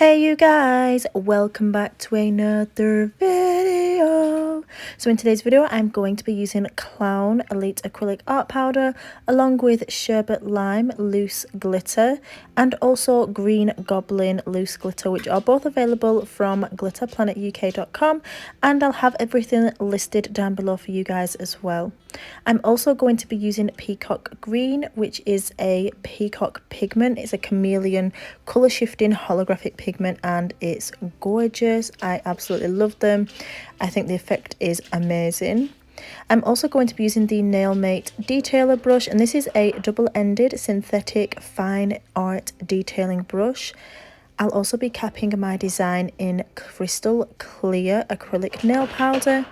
Hey you guys, welcome back to another video. So in today's video I'm going to be using Clown Elite Acrylic Art Powder along with Sherbet Lime Loose Glitter and also Green Goblin Loose Glitter, which are both available from glitterplanetuk.com, and I'll have everything listed down below for you guys as well. I'm also going to be using Peacock Green, which is a Peacock pigment. It's a chameleon colour shifting holographic pigment and it's gorgeous. I absolutely love them. I think the effect is amazing. I'm also going to be using the Nailmate Detailer brush, and this is a double-ended synthetic fine art detailing brush. I'll also be capping my design in crystal clear acrylic nail powder,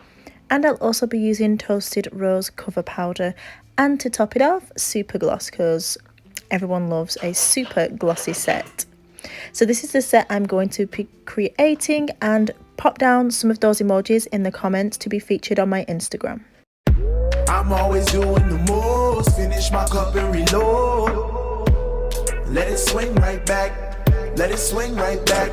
and I'll also be using Toasted Rose Cover Powder, and to top it off, Super Gloss, because everyone loves a super glossy set. So this is the set I'm going to be creating, and pop down some of those emojis in the comments to be featured on my Instagram. I'm always doing the most, finish my cup and reload. Let it swing right back, let it swing right back.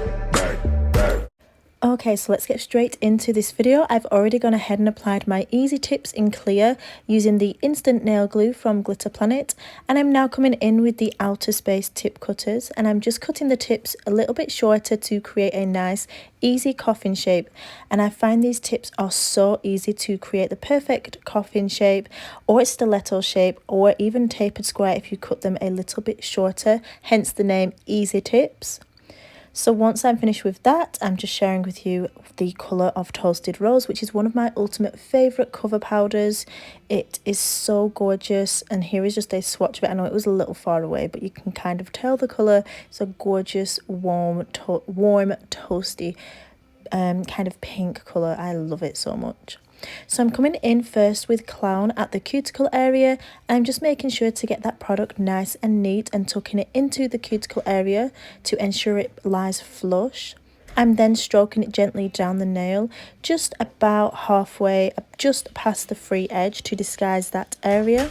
Okay, so let's get straight into this video. I've already gone ahead and applied my easy tips in clear using the instant nail glue from Glitter Planet, and I'm now coming in with the outer space tip cutters, and I'm just cutting the tips a little bit shorter to create a nice easy coffin shape. And I find these tips are so easy to create the perfect coffin shape or stiletto shape or even tapered square if you cut them a little bit shorter, hence the name Easy Tips. So once I'm finished with that, I'm just sharing with you the colour of Toasted Rose, which is one of my ultimate favourite cover powders. It is so gorgeous, and here is just a swatch of it. I know it was a little far away, but you can kind of tell the colour. It's a gorgeous, warm, toasty kind of pink colour. I love it so much. So I'm coming in first with Clown at the cuticle area, and I'm just making sure to get that product nice and neat and tucking it into the cuticle area to ensure it lies flush. I'm then stroking it gently down the nail, just about halfway, just past the free edge to disguise that area.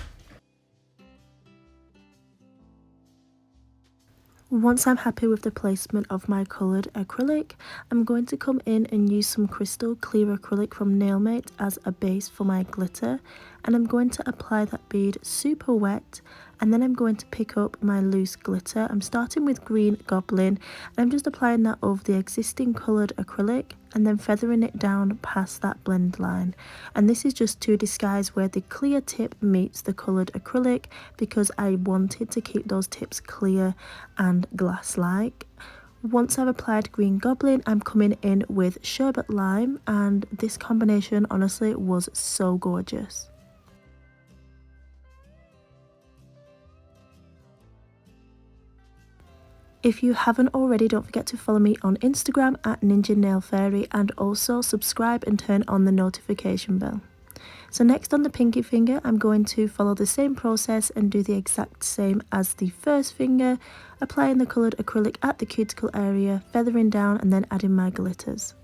Once I'm happy with the placement of my coloured acrylic, I'm going to come in and use some crystal clear acrylic from Nailmate as a base for my glitter, and I'm going to apply that bead super wet, and then I'm going to pick up my loose glitter. I'm starting with Green Goblin, and I'm just applying that over the existing coloured acrylic and then feathering it down past that blend line. And this is just to disguise where the clear tip meets the coloured acrylic, because I wanted to keep those tips clear and glass-like. Once I've applied Green Goblin, I'm coming in with Sherbet Lime, and this combination honestly was so gorgeous. If you haven't already, don't forget to follow me on Instagram at Ninja Nail Fairy, and also subscribe and turn on the notification bell. So next on the pinky finger, I'm going to follow the same process and do the exact same as the first finger, applying the coloured acrylic at the cuticle area, feathering down and then adding my glitters.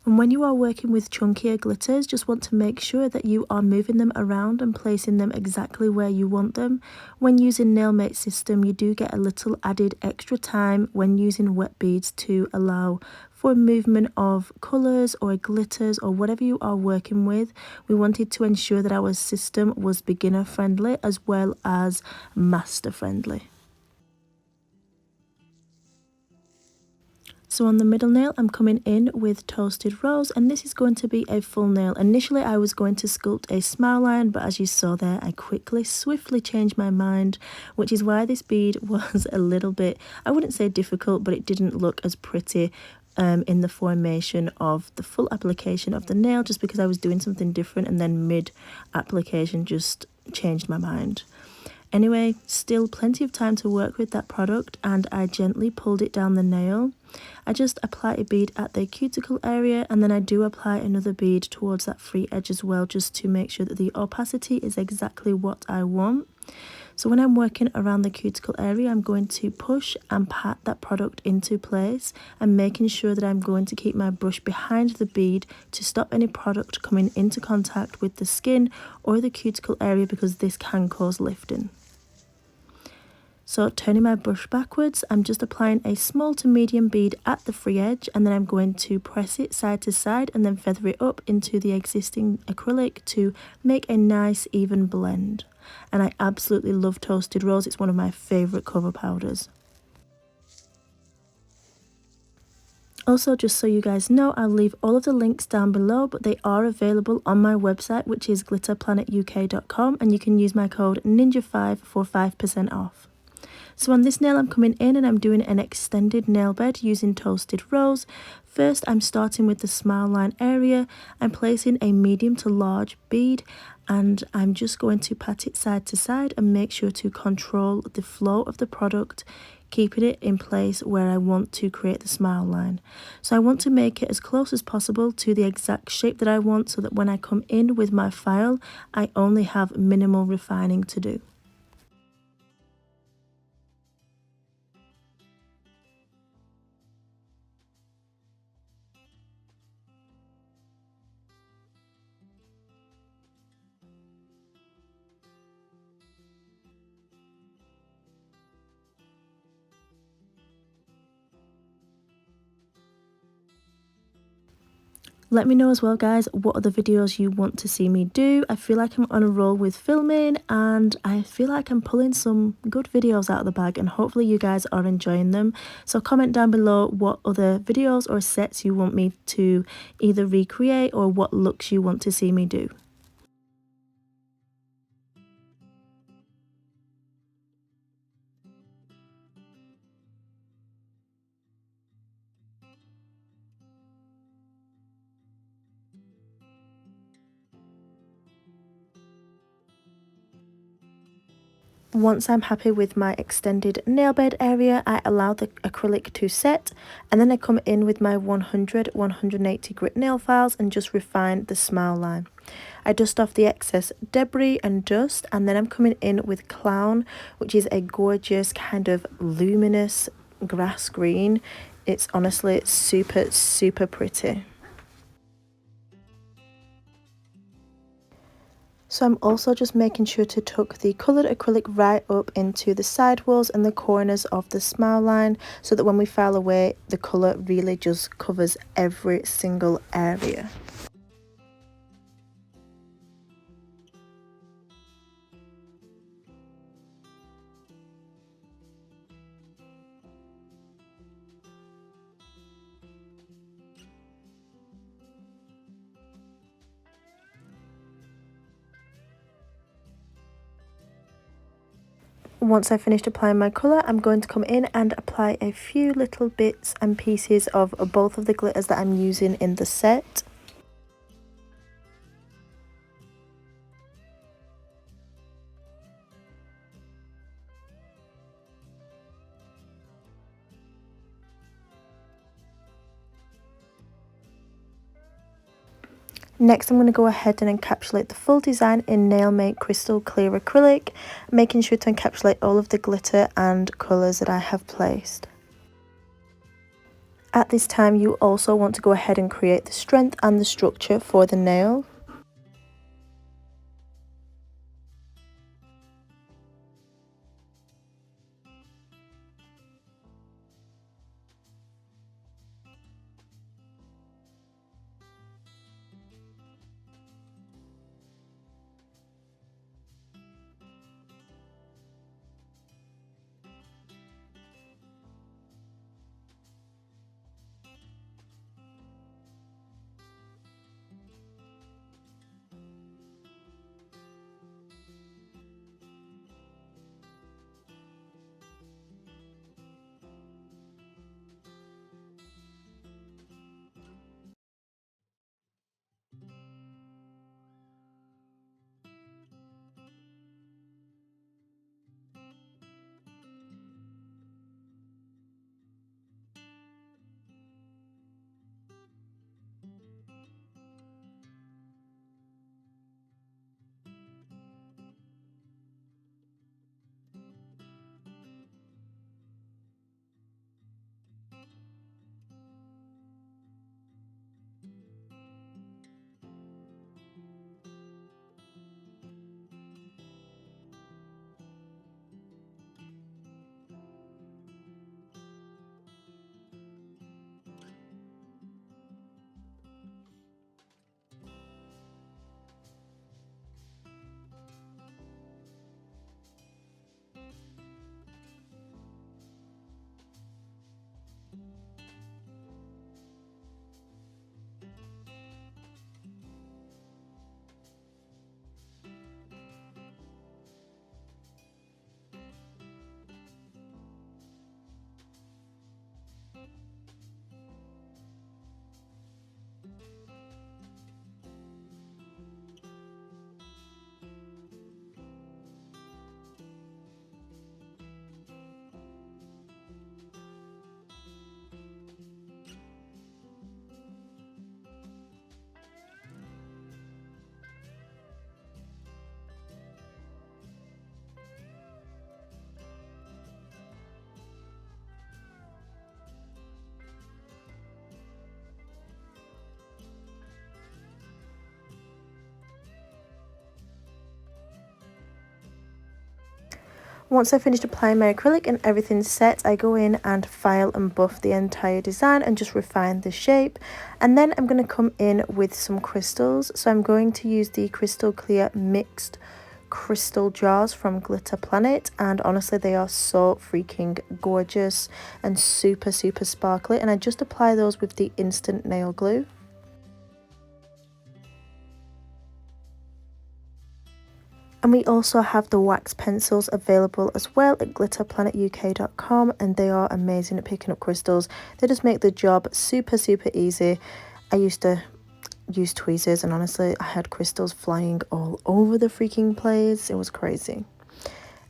And when you are working with chunkier glitters, just want to make sure that you are moving them around and placing them exactly where you want them. When using Nailmate system, you do get a little added extra time when using wet beads to allow for movement of colours or glitters or whatever you are working with. We wanted to ensure that our system was beginner friendly as well as master friendly. So on the middle nail, I'm coming in with Toasted Rose, and this is going to be a full nail. Initially, I was going to sculpt a smile line, but as you saw there, I swiftly changed my mind, which is why this bead was a little bit, I wouldn't say difficult, but it didn't look as pretty in the formation of the full application of the nail, just because I was doing something different, and then mid-application just changed my mind. Anyway, still plenty of time to work with that product, and I gently pulled it down the nail. I just apply a bead at the cuticle area, and then I do apply another bead towards that free edge as well, just to make sure that the opacity is exactly what I want. So when I'm working around the cuticle area, I'm going to push and pat that product into place, and making sure that I'm going to keep my brush behind the bead to stop any product coming into contact with the skin or the cuticle area, because this can cause lifting. So turning my brush backwards, I'm just applying a small to medium bead at the free edge, and then I'm going to press it side to side and then feather it up into the existing acrylic to make a nice even blend. And I absolutely love Toasted Rose, it's one of my favourite cover powders. Also, just so you guys know, I'll leave all of the links down below, but they are available on my website, which is glitterplanetuk.com, and you can use my code NINJA5 for 5% off. So on this nail, I'm coming in and I'm doing an extended nail bed using Toasted Rose. First, I'm starting with the smile line area. I'm placing a medium to large bead, and I'm just going to pat it side to side and make sure to control the flow of the product, keeping it in place where I want to create the smile line. So I want to make it as close as possible to the exact shape that I want, so that when I come in with my file, I only have minimal refining to do. Let me know as well, guys, what other videos you want to see me do. I feel like I'm on a roll with filming, and I feel like I'm pulling some good videos out of the bag, and hopefully you guys are enjoying them. So comment down below what other videos or sets you want me to either recreate, or what looks you want to see me do. Once I'm happy with my extended nail bed area, I allow the acrylic to set, and then I come in with my 180 grit nail files and just refine the smile line. I dust off the excess debris and dust, and then I'm coming in with Clown, which is a gorgeous kind of luminous grass green. It's honestly super pretty. So I'm also just making sure to tuck the coloured acrylic right up into the side walls and the corners of the smile line, so that when we file away, the colour really just covers every single area. Once I've finished applying my colour, I'm going to come in and apply a few little bits and pieces of both of the glitters that I'm using in the set. Next, I'm going to go ahead and encapsulate the full design in Nail Make Crystal Clear Acrylic, making sure to encapsulate all of the glitter and colours that I have placed. At this time, you also want to go ahead and create the strength and the structure for the nail. Once I finished applying my acrylic and everything's set, I go in and file and buff the entire design and just refine the shape. And then I'm going to come in with some crystals. So I'm going to use the Crystal Clear Mixed Crystal Jars from Glitter Planet, and honestly they are so freaking gorgeous and super sparkly, and I just apply those with the instant nail glue. And we also have the wax pencils available as well at glitterplanetuk.com, and they are amazing at picking up crystals. They just make the job super easy. I used to use tweezers and honestly I had crystals flying all over the freaking place. It was crazy.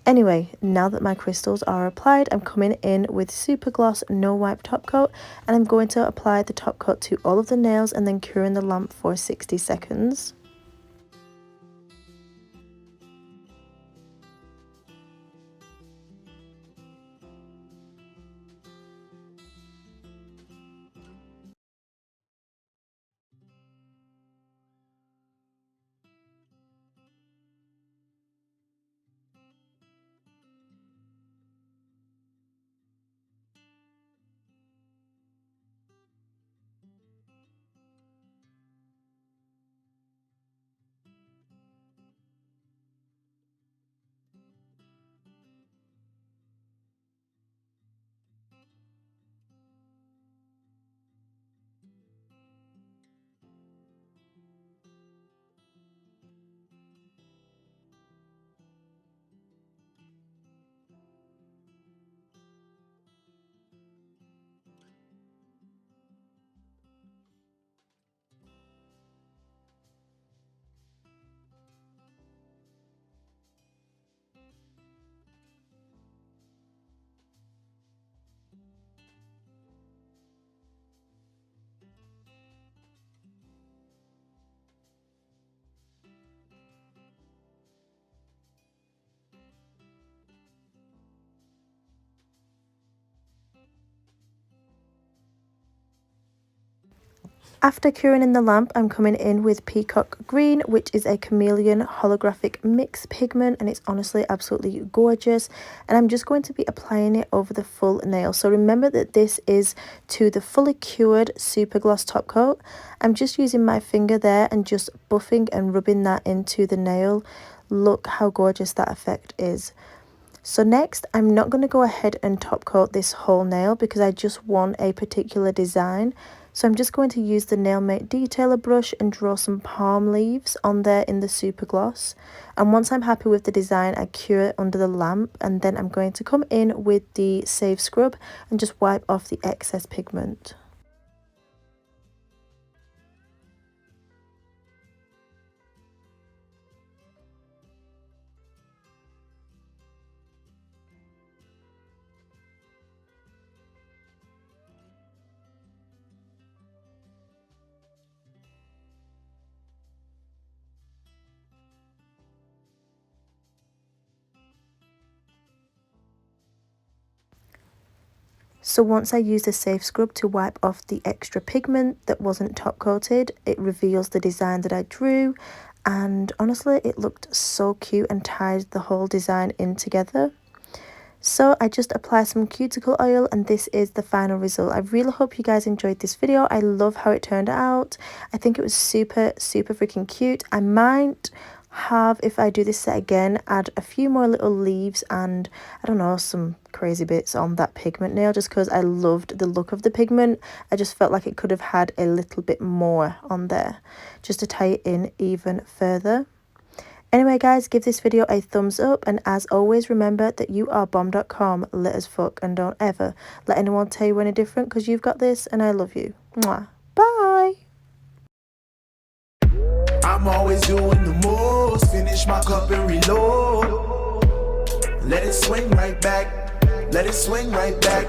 Anyway, now that my crystals are applied, I'm coming in with Super Gloss No Wipe Top Coat, and I'm going to apply the top coat to all of the nails and then cure in the lamp for 60 seconds. After curing in the lamp, I'm coming in with Peacock Green, which is a chameleon holographic mix pigment, and it's honestly absolutely gorgeous. And I'm just going to be applying it over the full nail. So remember that this is to the fully cured super gloss top coat. I'm just using my finger there and just buffing and rubbing that into the nail. Look how gorgeous that effect is. So next, I'm not going to go ahead and top coat this whole nail because I just want a particular design. So I'm just going to use the Nailmate Detailer brush and draw some palm leaves on there in the super gloss. And once I'm happy with the design, I cure it under the lamp, and then I'm going to come in with the Save Scrub and just wipe off the excess pigment. So once I use the Safe Scrub to wipe off the extra pigment that wasn't top coated, it reveals the design that I drew, and honestly it looked so cute and tied the whole design in together. So I just apply some cuticle oil, and this is the final result. I really hope you guys enjoyed this video. I love how it turned out. I think it was super freaking cute. I might have, if I do this set again, add a few more little leaves and I don't know, some crazy bits on that pigment nail, just because I loved the look of the pigment. I just felt like it could have had a little bit more on there just to tie it in even further. Anyway guys, give this video a thumbs up, and as always, remember that you are bomb.com, lit as fuck, and don't ever let anyone tell you any different, because you've got this and I love you. Mwah. Bye! I'm always doing the most, finish my cup and reload. Let it swing right back, let it swing right back.